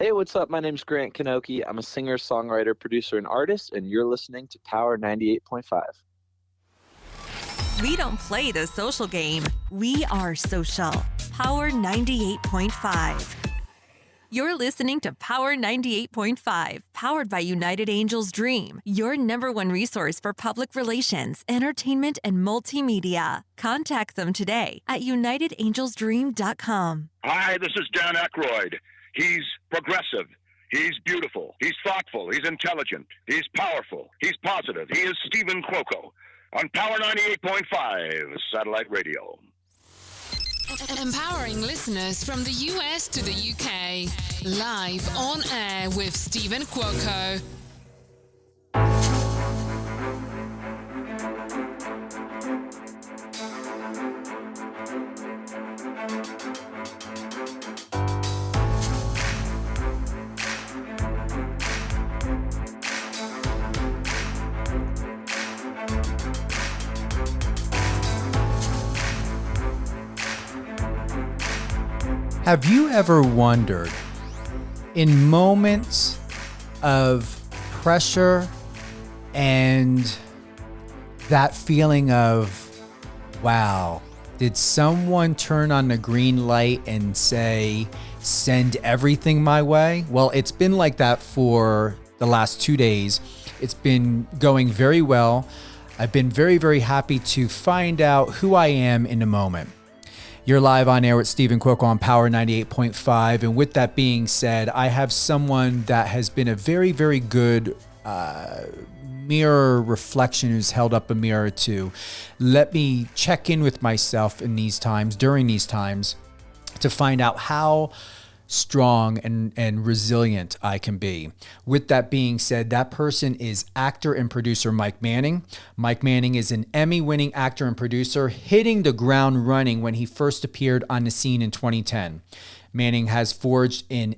Hey, what's up? My name's Grant Kanoki. I'm a singer, songwriter, producer, and artist, and you're listening to Power 98.5. We don't play the social game. We are social. Power 98.5. You're listening to Power 98.5, powered by United Angels Dream, your number one resource for public relations, entertainment, and multimedia. Contact them today at unitedangelsdream.com. Hi, this is Dan Aykroyd. He's progressive. He's beautiful. He's thoughtful. He's intelligent. He's powerful. He's positive. He is Stephen Cuoco on Power 98.5 Satellite Radio. Empowering listeners from the US to the UK. Live on air with Stephen Cuoco. Have you ever wondered, in moments of pressure and that feeling of, wow, did someone turn on the green light and say, send everything my way? Well, it's been like that for the last 2 days. It's been going very well. I've been very, very happy to find out who I am in a moment. You're live on air with Stephen Cuoco on Power 98.5. And with that being said, I have someone that has been a very, very good mirror reflection, who's held up a mirror to let me check in with myself in these times, during these times, to find out how strong and resilient I can be. With that being said, that person is actor and producer Mike Manning. Mike Manning is an Emmy-winning actor and producer, hitting the ground running when he first appeared on the scene in 2010. Manning has forged an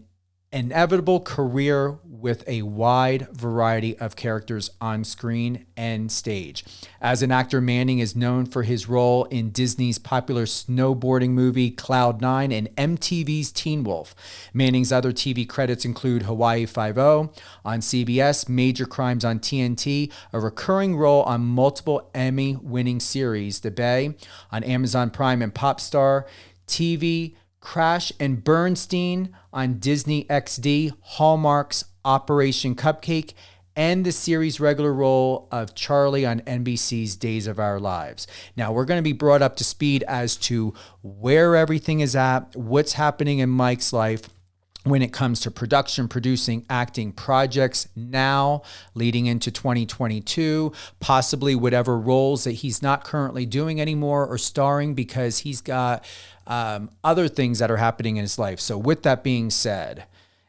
inevitable career with a wide variety of characters on screen and stage. As an actor, Manning is known for his role in Disney's popular snowboarding movie Cloud9 and MTV's Teen Wolf. Manning's other TV credits include Hawaii Five-0 on CBS, Major Crimes on TNT, a recurring role on multiple Emmy-winning series, The Bay on Amazon Prime, and Popstar TV, Crash and Bernstein on Disney XD, Hallmark's Operation Cupcake, and the series' regular role of Charlie on NBC's Days of Our Lives. Now, we're going to be brought up to speed as to where everything is at, what's happening in Mike's life when it comes to production, producing, acting, projects now leading into 2022, possibly whatever roles that he's not currently doing anymore or starring because he's got other things that are happening in his life. So with that being said,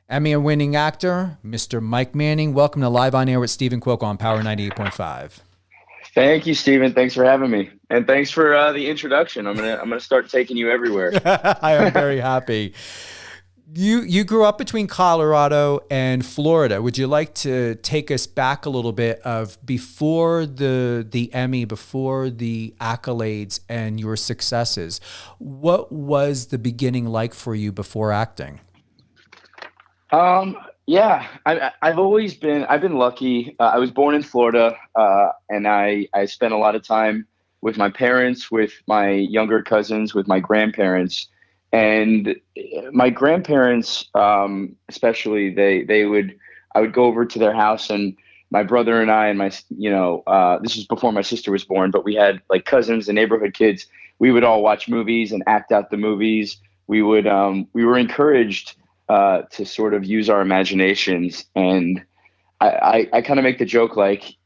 Emmy-winning actor, Mr. Mike Manning, welcome to Live on Air with Stephen Cuoco on Power 98.5. Thank you, Stephen. Thanks for having me, and thanks for the introduction. I'm gonna start taking you everywhere. I am very happy. You grew up between Colorado and Florida. Would you like to take us back a little bit of before the Emmy, before the accolades and your successes? What was the beginning like for you before acting? Yeah, I've been lucky. I was born in Florida, and I spent a lot of time with my parents, with my younger cousins, with my grandparents. And my grandparents, especially, I would go over to their house, and my brother and I and this was before my sister was born, but we had like cousins and neighborhood kids. We would all watch movies and act out the movies. We were encouraged to sort of use our imaginations. And I kind of make the joke, like,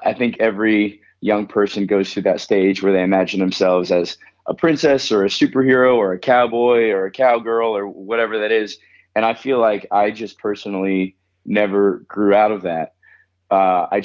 I think every young person goes through that stage where they imagine themselves as a princess or a superhero or a cowboy or a cowgirl or whatever that is. And I feel like I just personally never grew out of that. I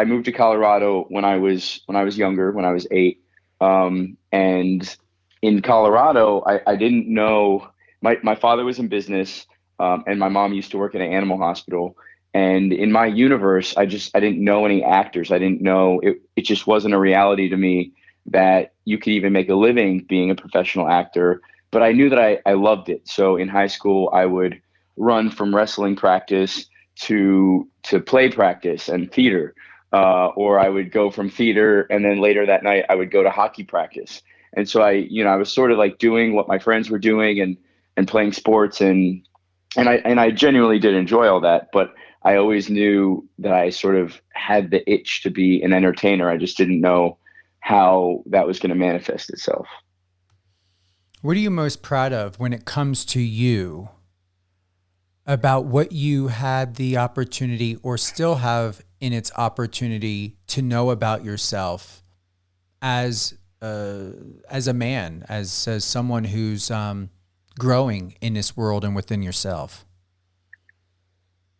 moved to Colorado when I was younger, when I was 8. And in Colorado, I didn't know, my father was in business, and my mom used to work in an animal hospital. And in my universe, I didn't know any actors. I didn't know, it just wasn't a reality to me that you could even make a living being a professional actor. But I knew that I loved it. So in high school, I would run from wrestling practice to play practice and theater, or I would go from theater and then later that night I would go to hockey practice. And so I was sort of like doing what my friends were doing and playing sports, and I genuinely did enjoy all that, but I always knew that I sort of had the itch to be an entertainer. I just didn't know how that was going to manifest itself. What are you most proud of when it comes to you about what you had the opportunity or still have in its opportunity to know about yourself as a man, as someone who's growing in this world and within yourself?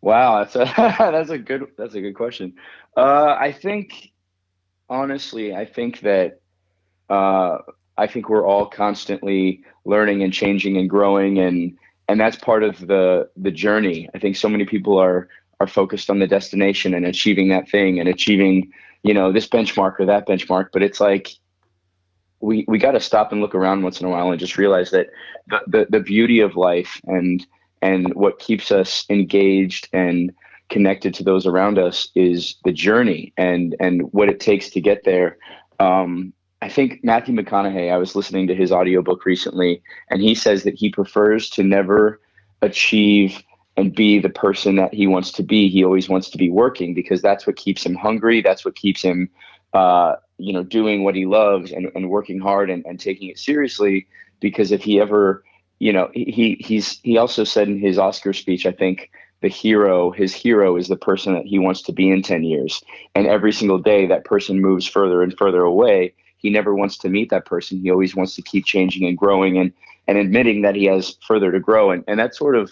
Wow, that's a that's a good question. I think honestly, uh, I think we're all constantly learning and changing and growing, and that's part of the journey. I think so many people are focused on the destination and achieving that thing and achieving, this benchmark or that benchmark, but it's like we got to stop and look around once in a while and just realize that the beauty of life and what keeps us engaged and connected to those around us is the journey and what it takes to get there. I think Matthew McConaughey, I was listening to his audiobook recently, and he says that he prefers to never achieve and be the person that he wants to be. He always wants to be working because that's what keeps him hungry. That's what keeps him, doing what he loves and working hard and taking it seriously. Because if he ever, he also said in his Oscar speech, I think his hero is the person that he wants to be in 10 years. And every single day that person moves further and further away. He never wants to meet that person. He always wants to keep changing and growing and admitting that he has further to grow. And that sort of,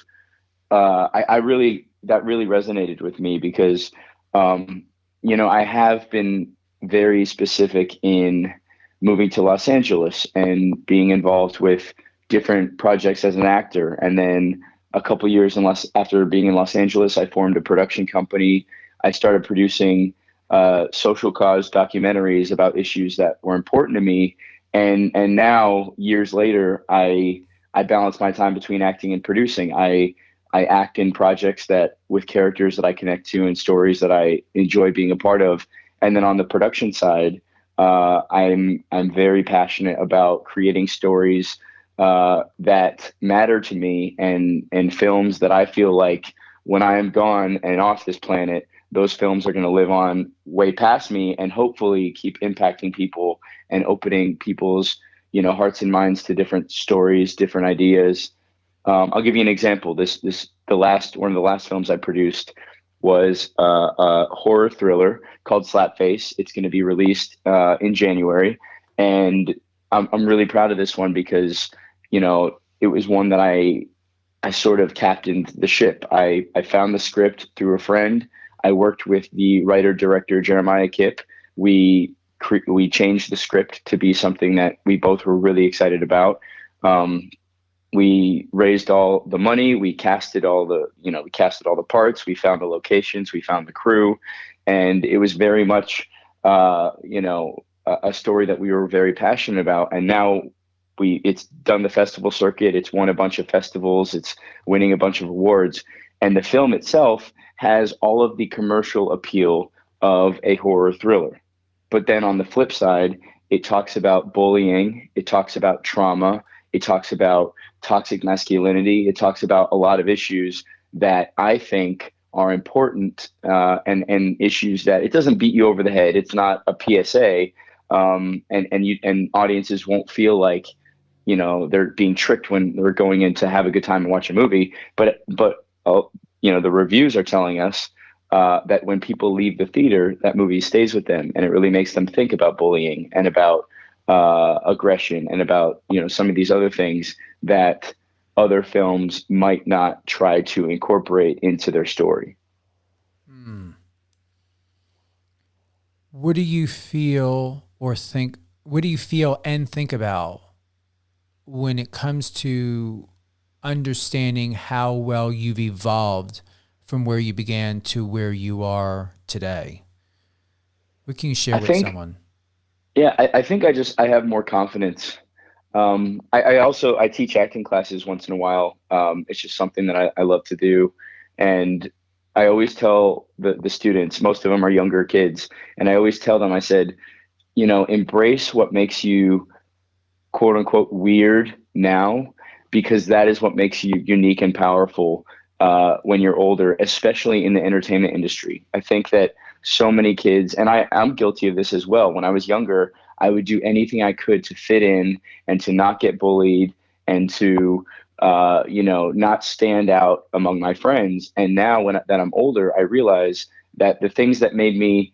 that really resonated with me because, I have been very specific in moving to Los Angeles and being involved with different projects as an actor. And then a couple years after being in Los Angeles, I formed a production company. I started producing social cause documentaries about issues that were important to me. And now, years later, I balance my time between acting and producing. I act in projects with characters that I connect to and stories that I enjoy being a part of. And then on the production side, I'm very passionate about creating stories that matter to me and films that I feel like when I am gone and off this planet, those films are going to live on way past me and hopefully keep impacting people and opening people's, hearts and minds to different stories, different ideas. I'll give you an example. One of the last films I produced was a horror thriller called Slapface. It's going to be released in January, and I'm really proud of this one because it was one that I sort of captained the ship. I found the script through a friend. I worked with the writer director Jeremiah Kipp. We changed the script to be something that we both were really excited about. We raised all the money. We casted all the parts. We found the locations. We found the crew, and it was very much, a story that we were very passionate about. And now it's done the festival circuit. It's won a bunch of festivals. It's winning a bunch of awards. And the film itself has all of the commercial appeal of a horror thriller. But then on the flip side, it talks about bullying. It talks about trauma. It talks about toxic masculinity. It talks about a lot of issues that I think are important and issues that it doesn't beat you over the head. It's not a PSA, and audiences won't feel like they're being tricked when they're going in to have a good time and watch a movie. But the reviews are telling us that when people leave the theater, that movie stays with them, and it really makes them think about bullying and about aggression and about some of these other things that other films might not try to incorporate into their story. What do you feel or think? What do you feel and think about when it comes to understanding how well you've evolved from where you began to where you are today? What can you share with someone? Yeah, I think I have more confidence I teach acting classes once in a while. It's just something that I love to do. And I always tell the students, most of them are younger kids, and I always tell them, I said, embrace what makes you quote unquote weird now, because that is what makes you unique and powerful when you're older, especially in the entertainment industry. I think that so many kids, and I'm guilty of this as well. When I was younger, I would do anything I could to fit in and to not get bullied and to not stand out among my friends. And now that I'm older, I realize that the things that made me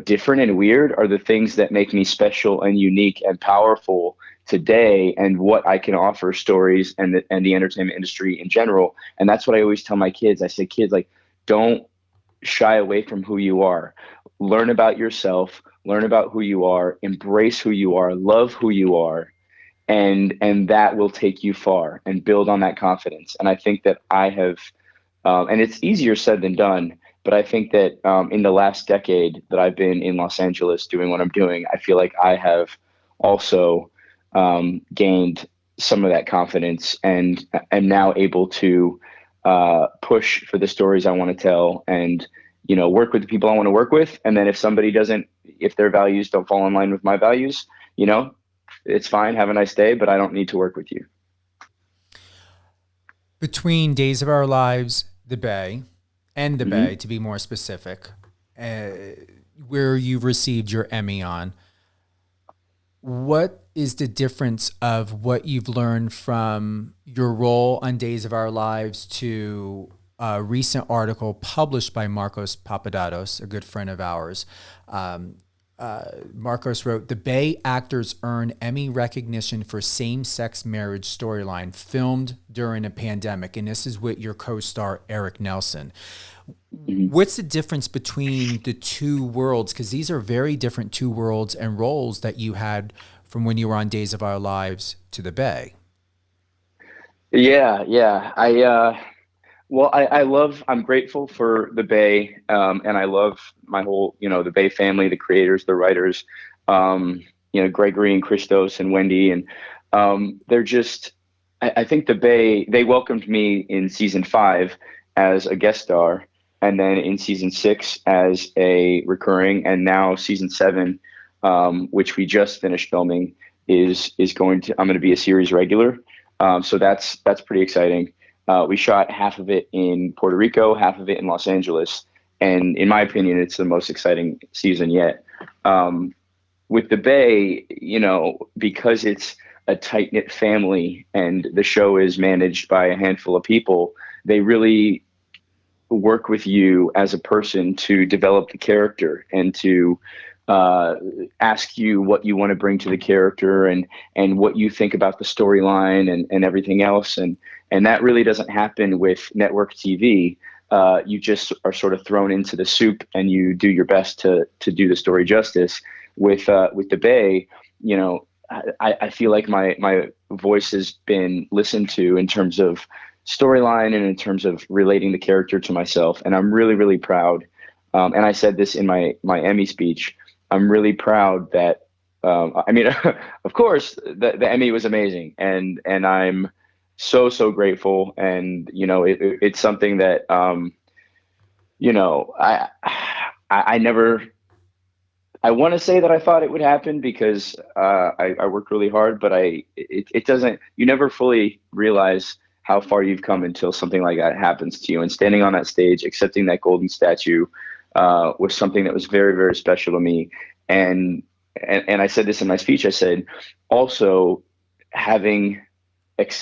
different and weird are the things that make me special and unique and powerful today, and what I can offer stories and the entertainment industry in general. And that's what I always tell my kids. I say, kids, like, don't shy away from who you are. Learn about yourself, learn about who you are, embrace who you are, love who you are, and that will take you far, and build on that confidence. And I think that I have, and it's easier said than done, but I think that in the last decade that I've been in Los Angeles doing what I'm doing, I feel like I have also gained some of that confidence, and am now able to push for the stories I want to tell, and work with the people I want to work with. And then if their values don't fall in line with my values, it's fine. Have a nice day, but I don't need to work with you. Between Days of Our Lives, The Bay, and The Mm-hmm. Bay, to be more specific, where you've received your Emmy on, what is the difference of what you've learned from your role on Days of Our Lives to a recent article published by Marcos Papadatos, a good friend of ours? Marcos wrote, "The Bay actors earn Emmy recognition for same-sex marriage storyline filmed during a pandemic." And this is with your co-star, Eric Nelson. Mm-hmm. What's the difference between the two worlds? Because these are very different two worlds and roles that you had from when you were on Days of Our Lives to The Bay. Yeah. I'm grateful for the Bay, and I love my whole, the Bay family, the creators, the writers, Gregory and Christos and Wendy. And they're just, I think the Bay, they welcomed me in season 5 as a guest star, and then in season 6 as a recurring, and now season 7, which we just finished filming, I'm going to be a series regular. So that's pretty exciting. We shot half of it in Puerto Rico, half of it in Los Angeles. And in my opinion, it's the most exciting season yet. With the Bay, because it's a tight-knit family and the show is managed by a handful of people, they really work with you as a person to develop the character and to ask you what you want to bring to the character, and what you think about the storyline, and everything else. And that really doesn't happen with network TV. You just are sort of thrown into the soup, and you do your best to do the story justice. With the Bay, I feel like my voice has been listened to in terms of storyline and in terms of relating the character to myself. And I'm really, really proud. And I said this in my Emmy speech. I'm really proud that, of course, the Emmy was amazing, and I'm so grateful. And it's something that I never. I want to say that I thought it would happen because I worked really hard, but it doesn't. You never fully realize how far you've come until something like that happens to you. And standing on that stage, accepting that golden statue, was something that was very, very special to me. And I said this in my speech. I said, also having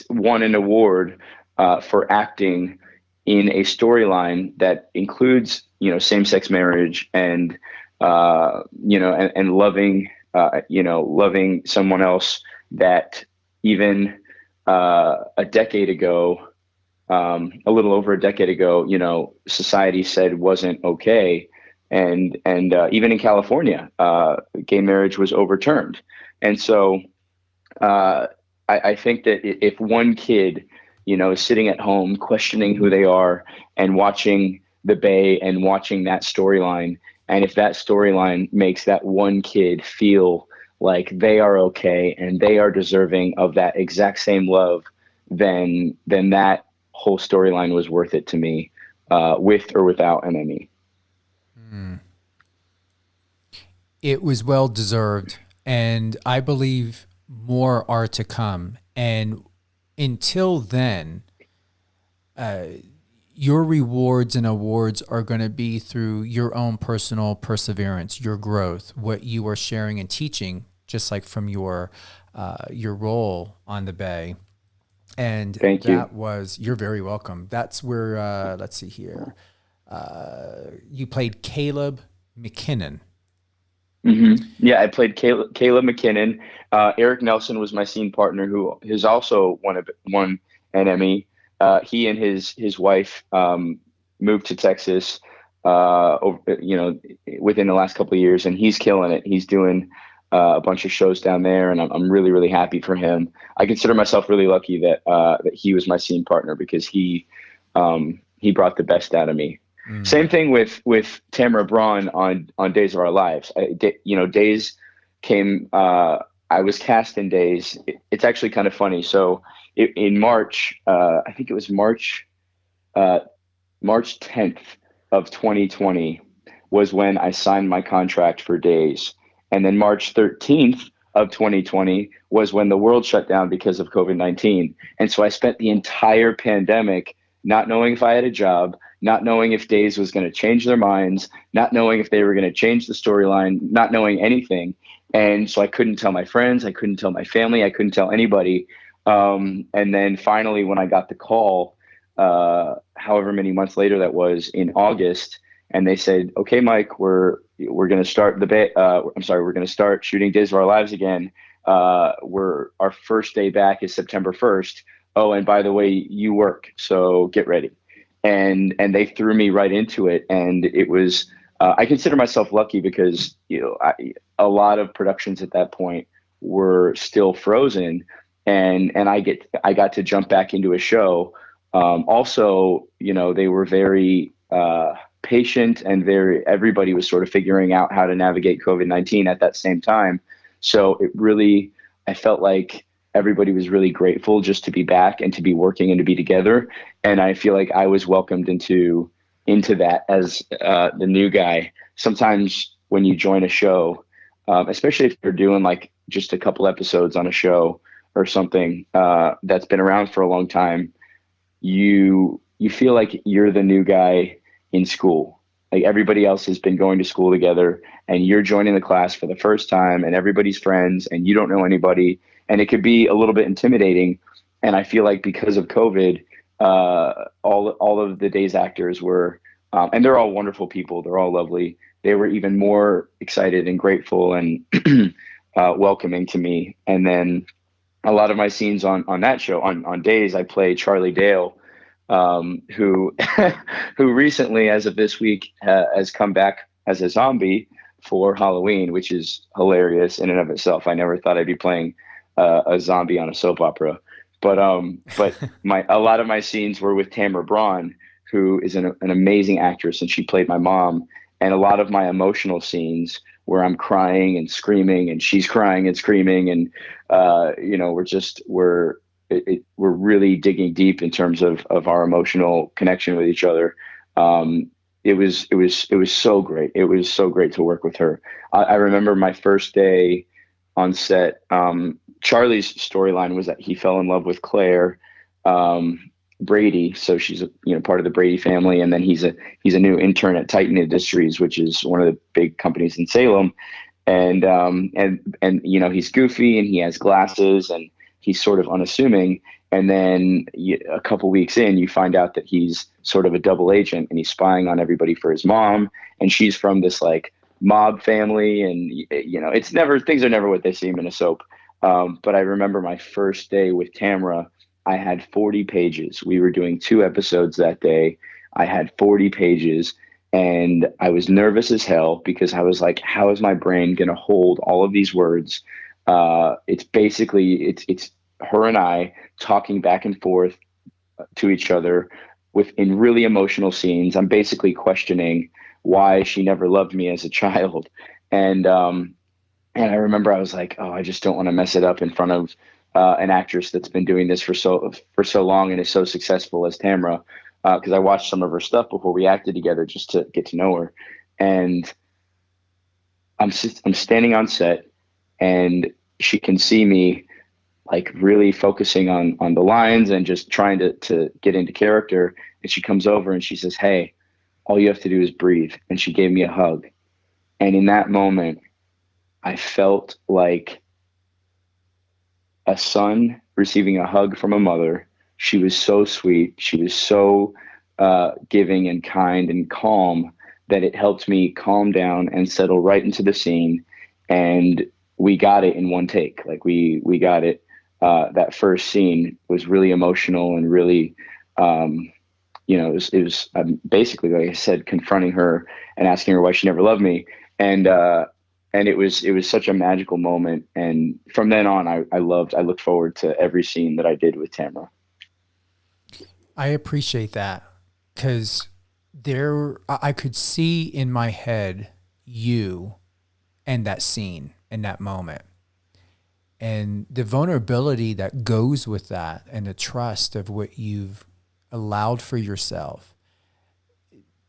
won an award for acting in a storyline that includes, same-sex marriage, and loving, loving someone else that even a decade ago, a little over a decade ago, society said wasn't okay. And even in California, gay marriage was overturned. And so I think that if one kid, is sitting at home questioning who they are and watching the Bay and watching that storyline, and if that storyline makes that one kid feel like they are okay and they are deserving of that exact same love, then that whole storyline was worth it to me, with or without an Emmy. It was well deserved, and I believe more are to come. And until then, your rewards and awards are going to be through your own personal perseverance, your growth, what you are sharing and teaching, just like from your role on the Bay. And Thank you. you're very welcome. That's where, let's see here. You played Caleb McKinnon. Yeah, I played Caleb McKinnon. Eric Nelson was my scene partner, who has also won an Emmy. He and his wife moved to Texas, within the last couple of years, and he's killing it. He's doing a bunch of shows down there, and I'm really, really happy for him. I consider myself really lucky that he was my scene partner, because he brought the best out of me. Same thing with Tamara Braun on Days of Our Lives. Days came. I was cast in Days. It's actually kind of funny. So in March, I think it was March 10th of 2020 was when I signed my contract for Days, and then March 13th of 2020 was when the world shut down because of COVID-19. And so I spent the entire pandemic not knowing if I had a job, not knowing if Days was going to change their minds, not knowing if they were going to change the storyline, not knowing anything. And so I couldn't tell my friends, I couldn't tell my family, I couldn't tell anybody. And then finally, when I got the call, however many months later that was, in August, and they said, "Okay, Mike, we're going to start we're going to start shooting Days of Our Lives again. Our first day back is September 1st. Oh, and by the way, you work, so get ready." And they threw me right into it, and it was. I consider myself lucky because a lot of productions at that point were still frozen, and I got to jump back into a show. Also, they were very patient, and everybody was sort of figuring out how to navigate COVID-19 at that same time. So I felt like everybody was really grateful just to be back and to be working and to be together. And I feel like I was welcomed into that as the new guy. Sometimes when you join a show, especially if you're doing like just a couple episodes on a show or something that's been around for a long time, you feel like you're the new guy in school. Like everybody else has been going to school together, and you're joining the class for the first time, and everybody's friends, and you don't know anybody, and it could be a little bit intimidating. And I feel like because of COVID, all of the Days actors were, and they're all wonderful people. They're all lovely. They were even more excited and grateful and welcoming to me. And then a lot of my scenes on that show, on Days, I play Charlie Dale, who who recently, as of this week, has come back as a zombie for Halloween, which is hilarious in and of itself. I never thought I'd be playing a zombie on a soap opera, but a lot of my scenes were with Tamara Braun, who is an amazing actress, and she played my mom. And a lot of my emotional scenes where I'm crying and screaming, and she's crying and screaming, and we're really digging deep in terms of our emotional connection with each other. It was so great. It was so great to work with her. I remember my first day on set. Charlie's storyline was that he fell in love with Claire Brady, so she's part of the Brady family, and then he's a new intern at Titan Industries, which is one of the big companies in Salem, and he's goofy and he has glasses and he's sort of unassuming. And then a couple weeks in, you find out that he's sort of a double agent, and he's spying on everybody for his mom, and she's from this like mob family, and things are never what they seem in a soap. But I remember my first day with Tamara, I had 40 pages. We were doing 2 episodes that day. I had 40 pages, and I was nervous as hell because I was like, how is my brain going to hold all of these words? It's her and I talking back and forth to each other in really emotional scenes. I'm basically questioning why she never loved me as a child. And And I remember I was like, oh, I just don't want to mess it up in front of an actress that's been doing this for so long and is so successful as Tamra, because I watched some of her stuff before we acted together just to get to know her. And I'm standing on set, and she can see me like really focusing on the lines and just trying to get into character. And she comes over and she says, "Hey, all you have to do is breathe." And she gave me a hug. And in that moment, I felt like a son receiving a hug from a mother. She was so sweet. She was so giving and kind and calm that it helped me calm down and settle right into the scene. And we got it in one take. Like we got it. That first scene was really emotional and really, it was basically, like I said, confronting her and asking her why she never loved me. And it was such a magical moment. And from then on, I looked forward to every scene that I did with Tamra. I appreciate that, because I could see in my head you and that scene and that moment, and the vulnerability that goes with that, and the trust of what you've allowed for yourself.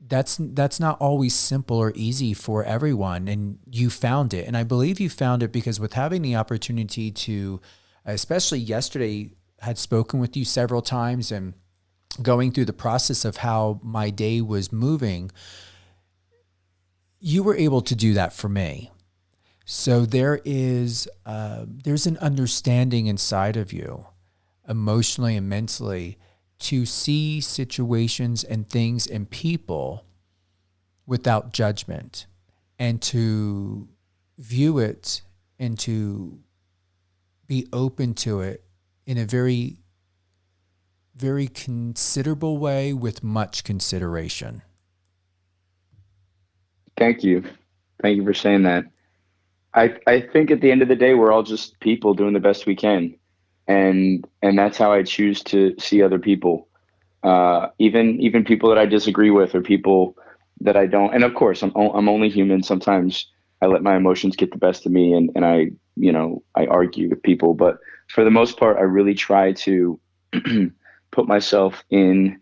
That's not always simple or easy for everyone, and you found it. And I believe you found it because with having the opportunity to, especially yesterday, had spoken with you several times and going through the process of how my day was moving, you were able to do that for me. So there's an understanding inside of you, emotionally and mentally, to see situations and things and people without judgment, and to view it and to be open to it in a very, very considerable way with much consideration. Thank you. Thank you for saying that. I think at the end of the day, we're all just people doing the best we can. And that's how I choose to see other people. Even people that I disagree with, or people that I don't. And of course, I'm only human. Sometimes I let my emotions get the best of me, and I argue with people. But for the most part, I really try to put myself in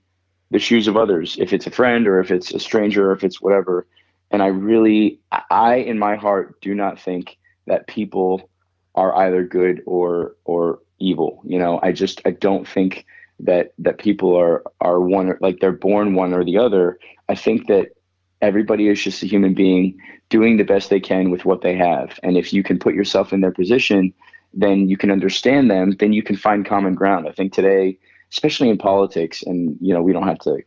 the shoes of others. If it's a friend, or if it's a stranger, or if it's whatever. And I in my heart do not think that people are either good or evil. I don't think that people are one, like they're born one or the other. I think that everybody is just a human being doing the best they can with what they have. And if you can put yourself in their position, then you can understand them, then you can find common ground. I think today, especially in politics, and we don't have to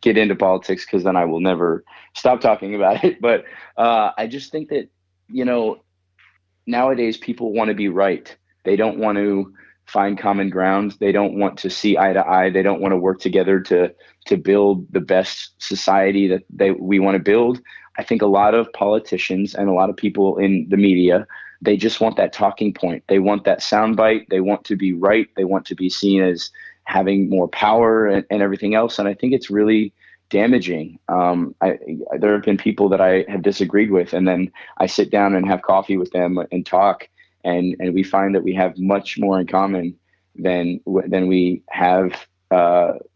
get into politics because then I will never stop talking about it. But I just think that, nowadays people want to be right. They don't want to find common ground. They don't want to see eye to eye. They don't want to work together to build the best society that we want to build. I think a lot of politicians and a lot of people in the media, they just want that talking point. They want that soundbite. They want to be right. They want to be seen as having more power and everything else. And I think it's really damaging. There have been people that I have disagreed with, and then I sit down and have coffee with them and talk, and we find that we have much more in common than we have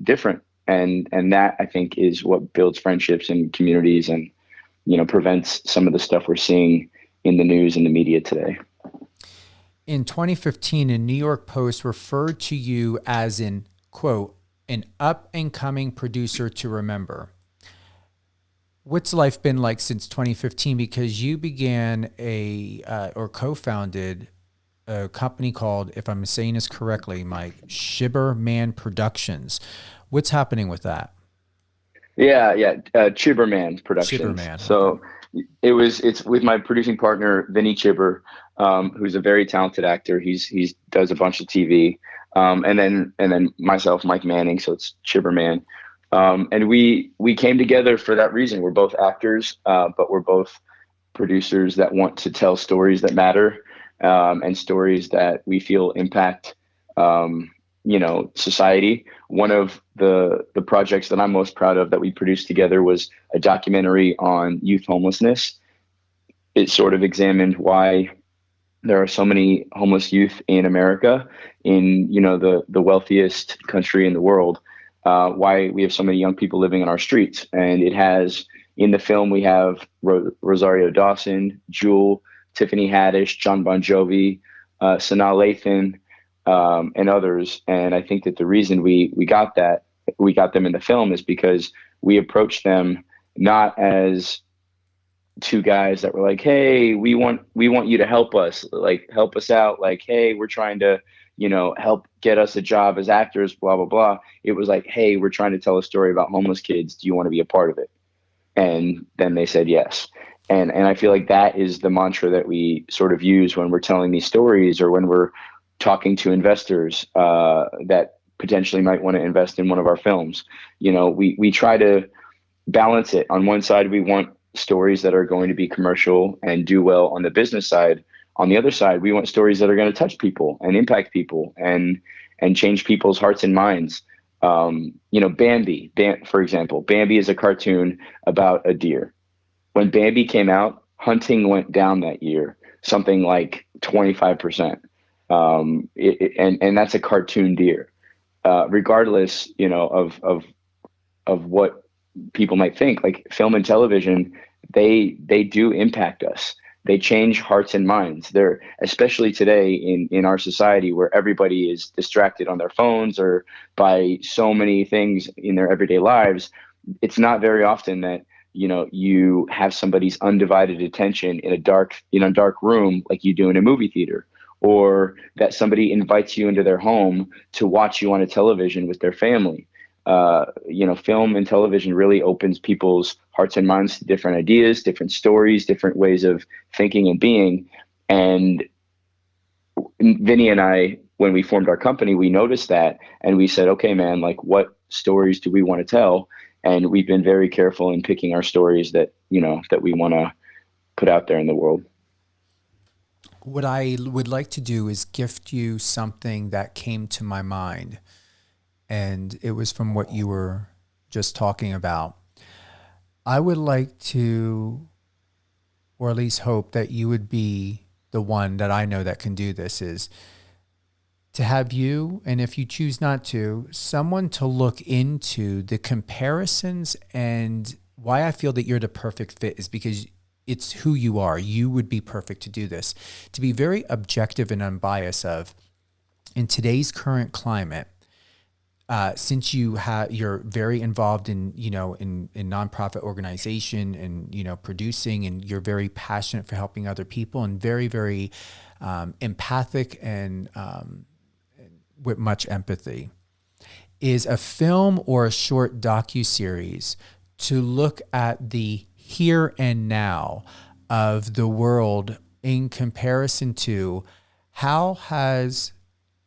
different. And that, I think, is what builds friendships and communities, and prevents some of the stuff we're seeing in the news and the media today. In 2015, a New York Post referred to you as an, quote, an up-and-coming producer to remember. What's life been like since 2015? Because you began or co-founded a company called, if I'm saying this correctly, Mike, Chibberman Productions. What's happening with that? Yeah, Chibberman Productions. Chibberman. So it's with my producing partner Vinny Chibber, who's a very talented actor. He's does a bunch of TV, and then myself, Mike Manning. So it's Chibberman, and we came together for that reason. We're both actors, but we're both producers that want to tell stories that matter, and stories that we feel impact society. One of the projects that I'm most proud of that we produced together was a documentary on youth homelessness. It sort of examined why there are so many homeless youth in America, in the wealthiest country in the world. Why we have so many young people living on our streets, and it has in the film we have Rosario Dawson, Jewel, Tiffany Haddish, John Bon Jovi, Sanaa Lathan, and others. And I think that the reason we got them in the film is because we approached them not as two guys that were like, hey, we want you to help us, like help us out, like, hey, we're trying to help get us a job as actors, blah blah blah. It was like, hey, we're trying to tell a story about homeless kids, do you want to be a part of it? And then they said yes. And I feel like that is the mantra that we sort of use when we're telling these stories, or when we're talking to investors that potentially might want to invest in one of our films. We try to balance it. On one side, we want stories that are going to be commercial and do well on the business side. On the other side, we want stories that are going to touch people and impact people and change people's hearts and minds. Bambi, for example. Bambi is a cartoon about a deer. When Bambi came out, hunting went down that year, something like 25%. And that's a cartoon deer. Regardless, of what people might think, like film and television, they do impact us. They change hearts and minds. They're, especially today in our society where everybody is distracted on their phones or by so many things in their everyday lives. It's not very often that you have somebody's undivided attention in a dark room like you do in a movie theater, or that somebody invites you into their home to watch you on a television with their family. Film and television really opens people's hearts and minds to different ideas, different stories, different ways of thinking and being. And Vinny and I, when we formed our company, we noticed that, and we said, okay, man, like, what stories do we want to tell? And we've been very careful in picking our stories that we want to put out there in the world. What I would like to do is gift you something that came to my mind, and it was from what you were just talking about. I would like to, or at least hope that you would be the one that I know that can do this, is to have you, and if you choose not to, someone to look into the comparisons. And why I feel that you're the perfect fit is because it's who you are. You would be perfect to do this, to be very objective and unbiased of, in today's current climate, since you're very involved in nonprofit organization and, producing, and you're very passionate for helping other people, and very, very empathic and with much empathy, is a film or a short docuseries to look at the here and now of the world in comparison to how has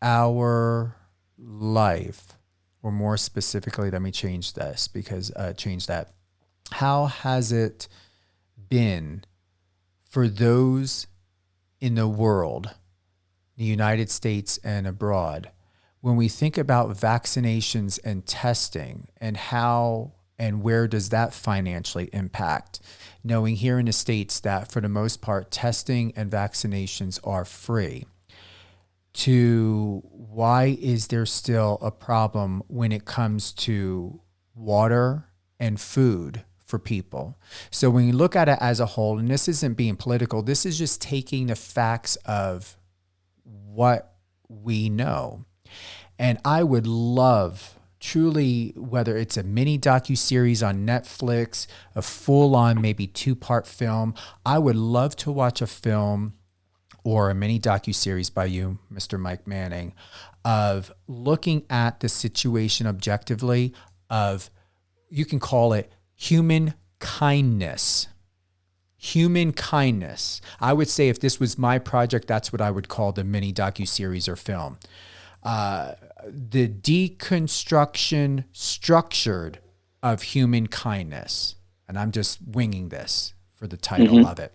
our life, or more specifically, let me change this because change that. How has it been for those in the world, the United States and abroad, when we think about vaccinations and testing, and how and where does that financially impact? Knowing here in the States that for the most part, testing and vaccinations are free, to why is there still a problem when it comes to water and food for people? So when you look at it as a whole, and this isn't being political, this is just taking the facts of what we know. And I would love, truly, whether it's a mini docuseries on Netflix, a full-on maybe 2-part film, I would love to watch a film or a mini docuseries by you, Mr. Mike Manning, of looking at the situation objectively, of, you can call it human kindness. Human kindness. I would say if this was my project, that's what I would call the mini docuseries or film. The deconstruction structured of human kindness. And I'm just winging this for the title of it.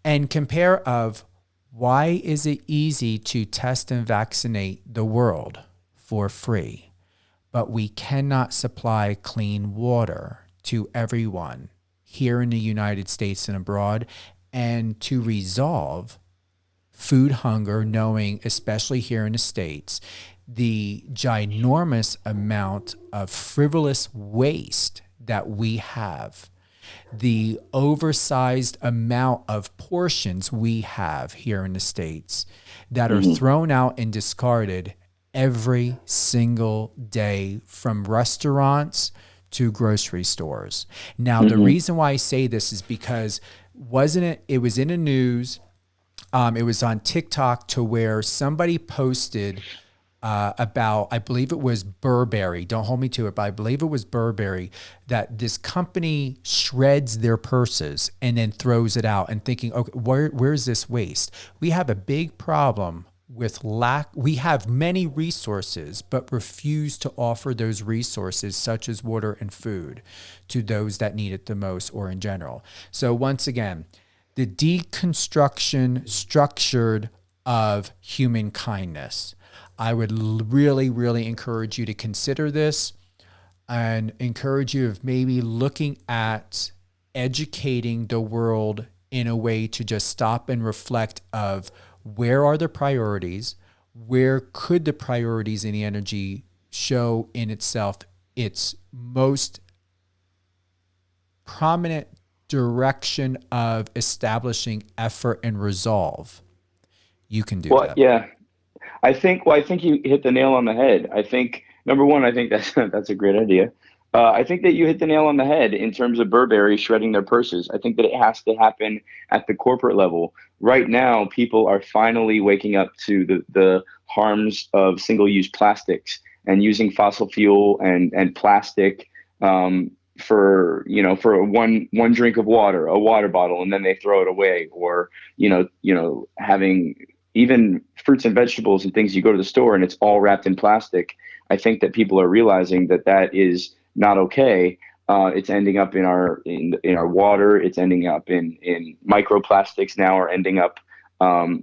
And compare of, why is it easy to test and vaccinate the world for free, but we cannot supply clean water to everyone here in the United States and abroad, and to resolve food hunger, knowing, especially here in the States, the ginormous amount of frivolous waste that we have, the oversized amount of portions we have here in the States that are thrown out and discarded every single day from restaurants to grocery stores. Now, the reason why I say this is because it was in the news. It was on TikTok to where somebody posted about, I believe it was Burberry. Don't hold me to it, but I believe it was Burberry, that this company shreds their purses and then throws it out and thinking, okay, where's this waste? We have a big problem with lack. We have many resources, but refuse to offer those resources, such as water and food, to those that need it the most or in general. So once again, the deconstruction structured of human kindness. I would really, really encourage you to consider this and encourage you of maybe looking at educating the world in a way to just stop and reflect of where are the priorities, where could the priorities in the energy show in itself its most prominent direction of establishing effort and resolve. You can do that. Yeah. I think you hit the nail on the head. I think, number one, I think that's a great idea. I think that you hit the nail on the head in terms of Burberry shredding their purses. I think that it has to happen at the corporate level. Right now, people are finally waking up to the harms of single-use plastics and using fossil fuel and plastic for one drink of water, a water bottle, and then they throw it away, or having even fruits and vegetables and things, you go to the store and it's all wrapped in plastic. I think that people are realizing that is not okay. It's ending up in our water. It's ending up in microplastics now are ending up.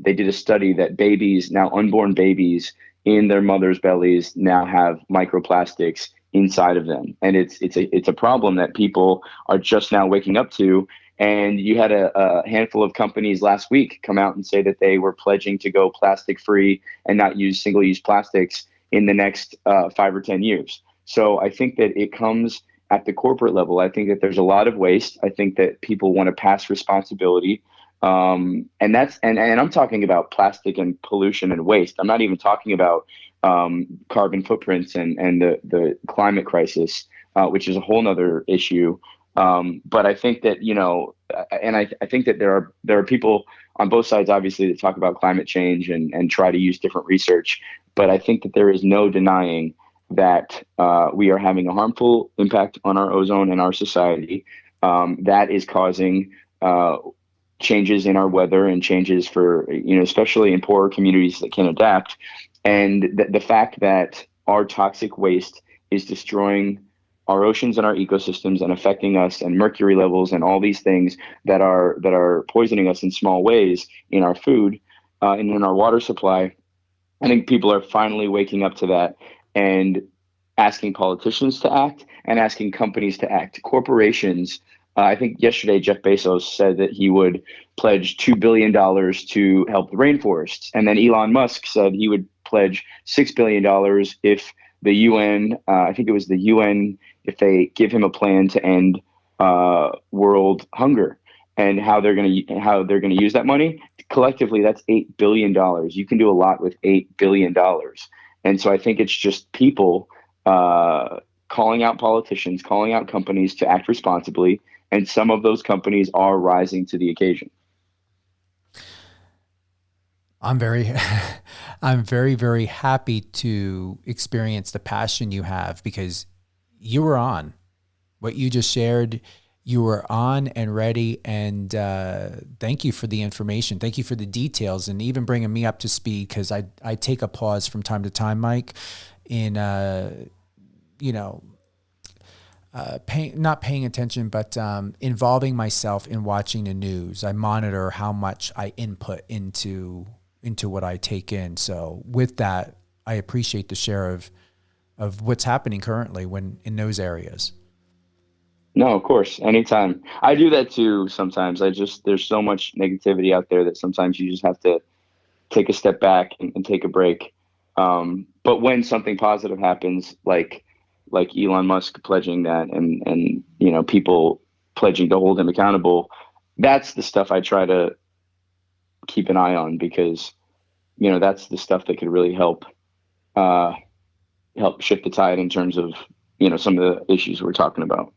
They did a study that unborn babies in their mother's bellies now have microplastics inside of them. And it's a problem that people are just now waking up to. And you had a handful of companies last week come out and say that they were pledging to go plastic free and not use single-use plastics in the next 5 or 10 years. So I think that it comes at the corporate level. I think that there's a lot of waste. I think that people want to pass responsibility. And I'm talking about plastic and pollution and waste. I'm not even talking about carbon footprints and the climate crisis, which is a whole nother issue. But I think that, I think that there are people on both sides, obviously, that talk about climate change and try to use different research. But I think that there is no denying that we are having a harmful impact on our ozone and our society that is causing changes in our weather and changes for, especially in poorer communities that can adapt. And the fact that our toxic waste is destroying our oceans and our ecosystems and affecting us, and mercury levels and all these things that are poisoning us in small ways in our food and in our water supply. I think people are finally waking up to that and asking politicians to act and asking companies to act. Corporations, I think yesterday Jeff Bezos said that he would pledge $2 billion to help the rainforests. And then Elon Musk said he would pledge $6 billion if the UN, I think it was the UN, if they give him a plan to end world hunger. And how they're going to use that money collectively, that's $8 billion. You can do a lot with $8 billion. And so I think it's just people calling out politicians, calling out companies to act responsibly. And some of those companies are rising to the occasion. I'm very, very happy to experience the passion you have, because you were on what you just shared. You were on and ready, and thank you for the information. Thank you for the details, and even bringing me up to speed, because I take a pause from time to time, Mike, in not paying attention, but involving myself in watching the news. I monitor how much I input into what I take in. So with that, I appreciate the share of what's happening currently in those areas. No, of course. Anytime. I do that too sometimes. There's so much negativity out there that sometimes you just have to take a step back and take a break. But when something positive happens, like Elon Musk pledging that, and people pledging to hold him accountable, that's the stuff I try to keep an eye on, because that's the stuff that could really help shift the tide in terms of some of the issues we're talking about.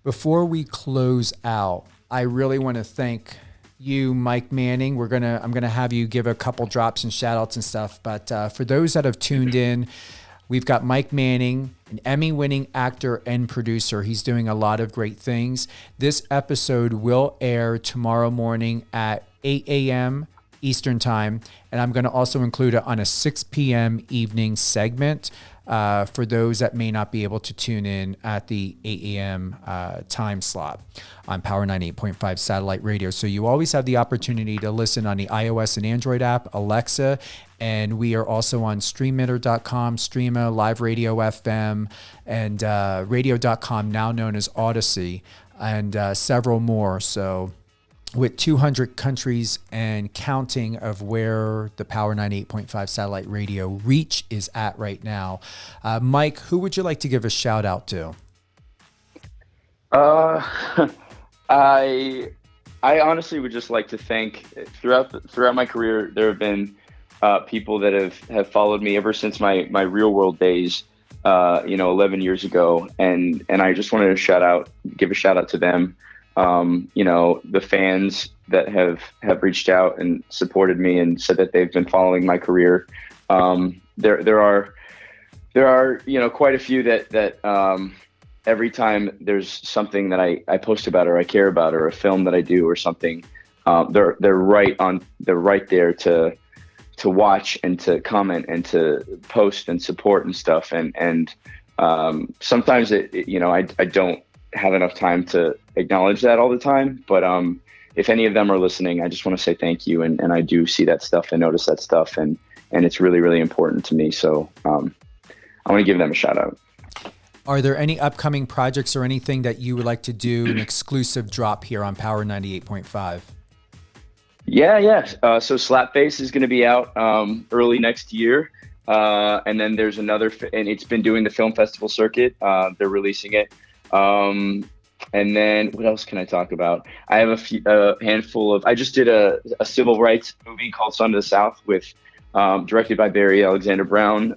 Before we close out, I really want to thank you, Mike Manning. I'm gonna have you give a couple drops and shout outs and stuff. But for those that have tuned in, we've got Mike Manning, an Emmy-winning actor and producer. He's doing a lot of great things. This episode will air tomorrow morning at 8 a.m. Eastern time, and I'm going to also include it on a 6 p.m. evening segment for those that may not be able to tune in at the 8 a.m. Time slot on Power 98.5 satellite radio. So you always have the opportunity to listen on the iOS and Android app, Alexa, and we are also on streamitter.com, Streama, Live Radio FM, and radio.com, now known as Odyssey, and several more. So with 200 countries and counting of where the Power 98.5 satellite radio reach is at right now. Mike, who would you like to give a shout out to? I honestly would just like to thank, throughout my career, there have been people that have followed me ever since my real world days, 11 years ago. And I just wanted to give a shout out to them. The fans that have reached out and supported me and said that they've been following my career. There are quite a few that every time there's something that I post about or I care about, or a film that I do or something, they're right there to watch and to comment and to post and support and stuff. And sometimes I don't have enough time to acknowledge that all the time, but if any of them are listening, I just want to say thank you, and I do see that stuff and notice that stuff, and it's really, really important to me. So I want to give them a shout out. Are there any upcoming projects or anything that you would like to do an exclusive drop here on Power 98.5? Yeah. So Slapface is going to be out early next year. And then there's another, and it's been doing the film festival circuit. They're releasing it. And then what else can I talk about? I have a handful of, I just did a civil rights movie called Son of the South with, directed by Barry Alexander Brown,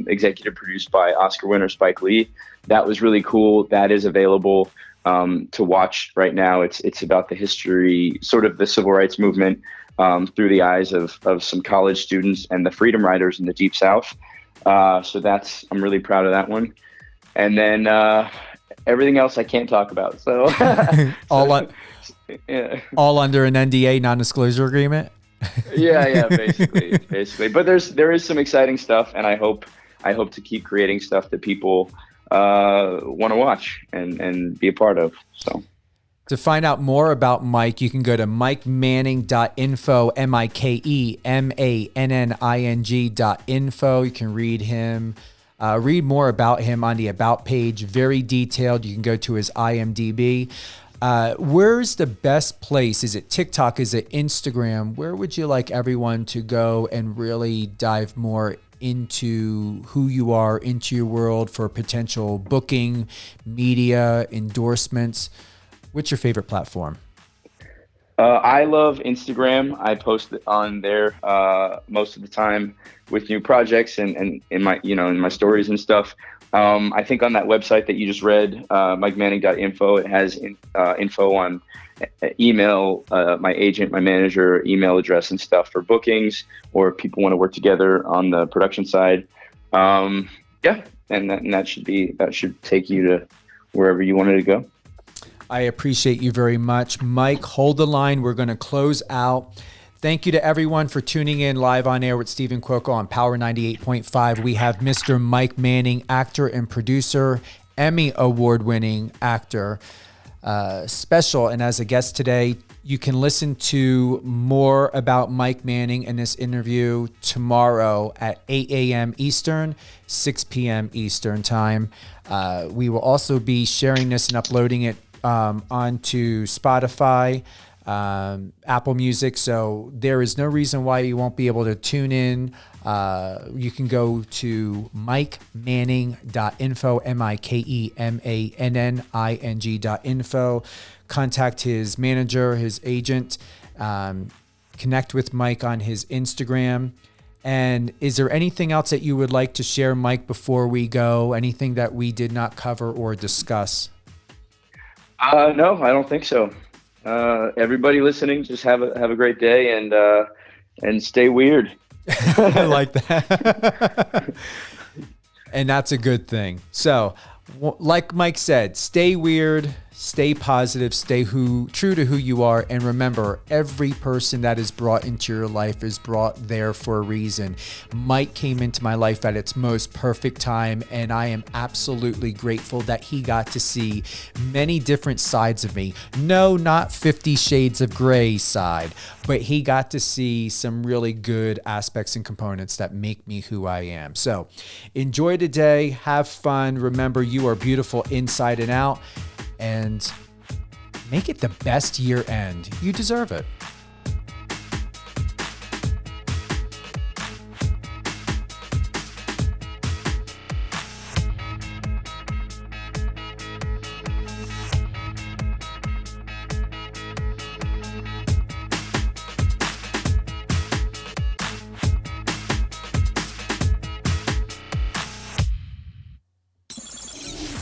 executive produced by Oscar winner Spike Lee. That was really cool. That is available to watch right now. It's about the history, sort of the civil rights movement, through the eyes of some college students and the freedom riders in the Deep South. So I'm really proud of that one. And then everything else I can't talk about. So all under an NDA, non-disclosure agreement. yeah, basically. But there is some exciting stuff, and I hope to keep creating stuff that people want to watch and be a part of. So to find out more about Mike, you can go to mikemanning.info, MikeManning.info. You can read more about him on the About page, very detailed. You can go to his IMDb. Where's the best place? Is it TikTok? Is it Instagram? Where would you like everyone to go and really dive more into who you are, into your world for potential booking, media, endorsements? What's your favorite platform? I love Instagram. I post on there most of the time with new projects and in my stories and stuff. I think on that website that you just read, MikeManning.info, it has info on email, my agent, my manager, email address and stuff for bookings, or if people want to work together on the production side. And that should take you to wherever you wanted to go. I appreciate you very much. Mike, hold the line. We're going to close out. Thank you to everyone for tuning in live on air with Stephen Cuoco on Power 98.5. We have Mr. Mike Manning, actor and producer, Emmy award-winning actor, special. And as a guest today, you can listen to more about Mike Manning in this interview tomorrow at 8 a.m. Eastern, 6 p.m. Eastern time. We will also be sharing this and uploading it onto Spotify, Apple Music. So there is no reason why you won't be able to tune in. You can go to mikemanning.info, MikeManning.info. Contact his manager, his agent. Connect with Mike on his Instagram. And is there anything else that you would like to share, Mike, before we go? Anything that we did not cover or discuss? No, I don't think so. Everybody listening, just have a great day and stay weird. I like that. And that's a good thing. So, like Mike said, stay weird, stay positive, stay true to who you are. And remember, every person that is brought into your life is brought there for a reason. Mike came into my life at its most perfect time, and I am absolutely grateful that he got to see many different sides of me. No, not 50 Shades of Grey side, but he got to see some really good aspects and components that make me who I am. So enjoy today, have fun. Remember, you are beautiful inside and out. And make it the best year end. You deserve it.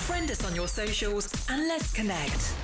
Friend us on your socials and let's connect.